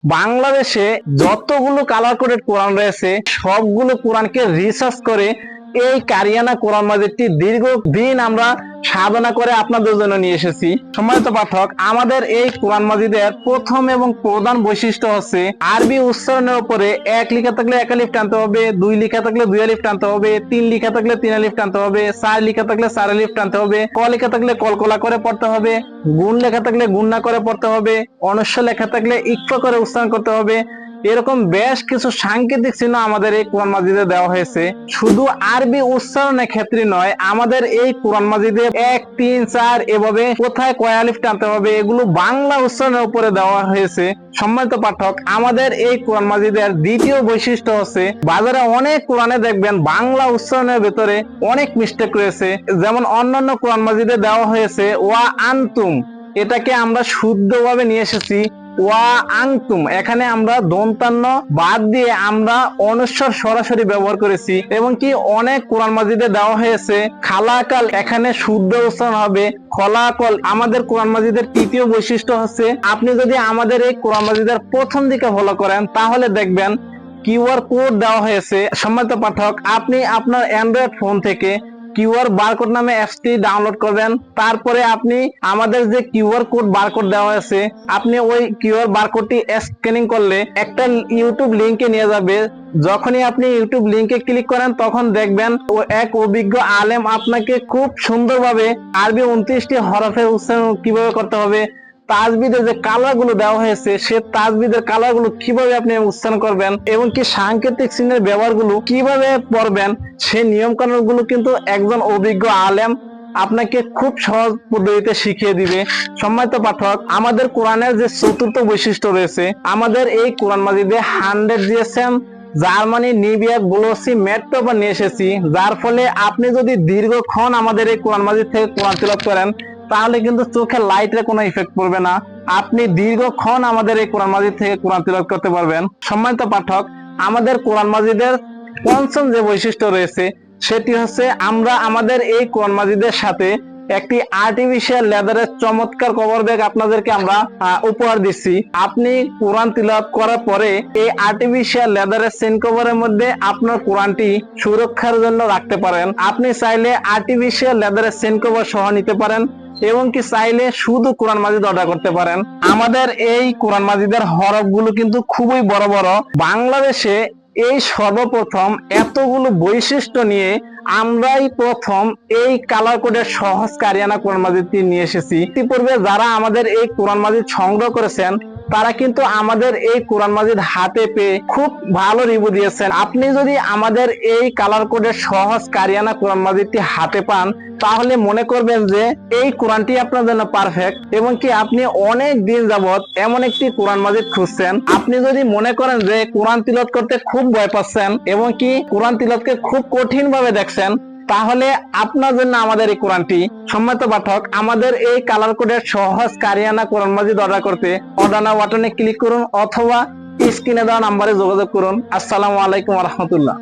বাংলাদেশে যতগুলো colour coded কোরআন রয়েছে সবগুলো কোরআনকে রিসার্চ করে এই কারিয়ানা কোরআন মাজিদটি দীর্ঘদিন আমরা সাধনা করে আপনাদের জন্য নিয়ে এসেছি। সম্মানিত পাঠক, আমাদের এই কোরআন মাজিদের প্রথম এবং প্রধান বৈশিষ্ট্য হচ্ছে আরবি উচ্চারণের উপরে এক লিখা থাকলে এক আলিফ টানতে হবে, দুই লিখা থাকলে দুই আলিফ টানতে হবে, তিন লিখা থাকলে তিন আলিফ টানতে হবে, চার লিখা থাকলে চার আলিফ টানতে হবে, ক লেখা থাকলে কলকলা করে পড়তে হবে, গুণ লেখা থাকলে গুণনা করে পড়তে হবে, অনস্য লেখা থাকলে ইকফা করে উচ্চারণ করতে হবে। এরকম বেশ কিছু সাংকেতিক চিহ্ন আমাদের এই কোরআন মাজিদে দেওয়া হয়েছে। শুধু আরবি উচ্চারণের ক্ষেত্রে নয়, আমাদের এই কোরআন মাজিদে 1, 3, 4 এভাবে কোথায় কয় আলিফ টানতে হবে এগুলো বাংলা উচ্চারণের উপরে দেওয়া হয়েছে। সম্মানিত পাঠক, আমাদের এই কোরআন মাজিদের দ্বিতীয় বৈশিষ্ট্য হচ্ছে বাজারে অনেক কোরআনে দেখবেন বাংলা উচ্চারণের ভেতরে অনেক মিস্টেক রয়েছে। যেমন অন্যান্য কোরআন মাজিদে দেওয়া হয়েছে ওয়া আনতুম, এটাকে আমরা শুদ্ধভাবে নিয়ে এসেছি ওয়া আনতুম। এখানে আমরা দন্তান্ন বাদ দিয়ে আমরা অনস্বর সরাসরি ব্যবহার করেছি। এবং কি অনেক কোরআন মাজিদে দেওয়া হয়েছে খালাকাল, এখানে শুদ্ধ উচ্চারণ হবে খলাকল। আমাদের কোরআন মাজিদের তৃতীয় বৈশিষ্ট্য হচ্ছে আপনি যদি আমাদের এই কোরআন মাজিদের প্রথম দিকে ফলো করেন তাহলে দেখবেন কিউআর কোড দেওয়া হয়েছে। সম্মানিত পাঠক, আপনি আপনার অ্যান্ড্রয়েড ফোন থেকে কিউআর বারকোড নামে অ্যাপসটি ডাউনলোড করবেন। তারপরে আপনি আমাদের যে কিউআর কোড বারকোড দেওয়া আছে, আপনি ওই কিউআর বারকোডটি স্ক্যানিং করলে একটা ইউটিউব লিংকে নিয়ে যাবে। যখনই আপনি ইউটিউব লিংকে ক্লিক করেন তখন দেখবেন ও এক অভিজ্ঞ আলেম আপনাকে খুব সুন্দরভাবে আরবি 29টি হরফের উচ্চারণ কিভাবে করতে হবে, তাজবিদের যে কালার গুলো দেওয়া হয়েছে সে তাজবিদের কালার গুলো কিভাবে আপনি উচ্চারণ করবেন এবং কি সাংকেতিক চিহ্নের ব্যবহার গুলো কিভাবে পড়বেন, সেই নিয়ম কানুন গুলো কিন্তু একজন অভিজ্ঞ আলেম আপনাকে খুব সহজ পদ্ধতিতে শিখিয়ে দিবে। সম্মানিত পাঠক, আমাদের কোরআনের যে চতুর্থ বৈশিষ্ট্য রয়েছে, আমাদের এই কোরআন মাজিদে 100 জিএসএম জার্মানি নিবিয়ার গ্লোসি ম্যাট পেপার নিয়ে এসেছি, যার ফলে আপনি যদি দীর্ঘক্ষণ আমাদের এই কোরআন মাজিদ থেকে কোরআন তিলাওয়াত করেন তাহলে কিন্তু চোখের লাইটের কোনো ইফেক্ট পড়বে না। আপনি দীর্ঘক্ষণ আমাদের এই কোরআন মাজিদ থেকে কোরআন তিলাওয়াত করতে পারবেন। সম্মানিত পাঠক, আমাদের কোরআন মাজিদের পঞ্চম যে বৈশিষ্ট্য রয়েছে সেটি হচ্ছে আমরা আমাদের এই কোরআন মাজিদের সাথে একটি আর্টিফিশিয়াল লেদারের চমৎকার কভার ব্যাগ আপনাদেরকে আমরা উপহার দিচ্ছি। আপনি কোরআন তিলাওয়াত করার পরে এই আর্টিফিশিয়াল লেদারের চেইন কভারের মধ্যে আপনার কোরআনটি সুরক্ষার জন্য রাখতে পারেন। আপনি চাইলে আর্টিফিশিয়াল লেদারের চেইন কভার সহ নিতে পারেন এবং কি চাইলে শুধু কোরআন মাজিদ অর্ডার করতে পারেন। আমাদের এই কোরআন মাজিদের হরফগুলো কিন্তু খুবই বড় বড়। বাংলাদেশে এই সর্বপ্রথম এতগুলো বৈশিষ্ট্য নিয়ে আমরাই প্রথম এই কালার কোডের সহজ কারিয়ানা কোরআন মাজিদটি নিয়ে এসেছি। ইতিপূর্বে যারা আমাদের এই কোরআন মাজিদ সংগ্রহ করেছেন তারা কিন্তু আমাদের এই কোরআন মাজিদ হাতে পেয়ে খুব ভালো রিভিউ দিয়েছেন। আপনি যদি আমাদের এই কালার কোডের সহজ কারিয়ানা কোরআন মাজিদটি হাতে পান তাহলে মনে করবেন যে এই কোরআনটি আপনার জন্য পারফেক্ট এবং কি আপনি অনেক দিন যাবত এমন একটি কোরআন মাজিদ খুঁজছেন। আপনি যদি মনে করেন যে কোরআন তিলাওয়াত করতে খুব ভয় পাচ্ছেন এবং কি কোরআন তিলাওয়াতকে খুব কঠিন ভাবে দেখছেন, তাহলে আপনার জন্য আমাদের এই কোরআনটি। সম্মানিত পাঠক, আমাদের এই কালার কোডের সহজ কারিয়ানা কোরআন মাজিদ অর্ডার করতে অর্ডার নাও বাটনে ক্লিক করুন অথবা স্ক্রিনে দেওয়া নাম্বারে যোগাযোগ করুন। আসসালামু আলাইকুম ওয়া রাহমাতুল্লাহ।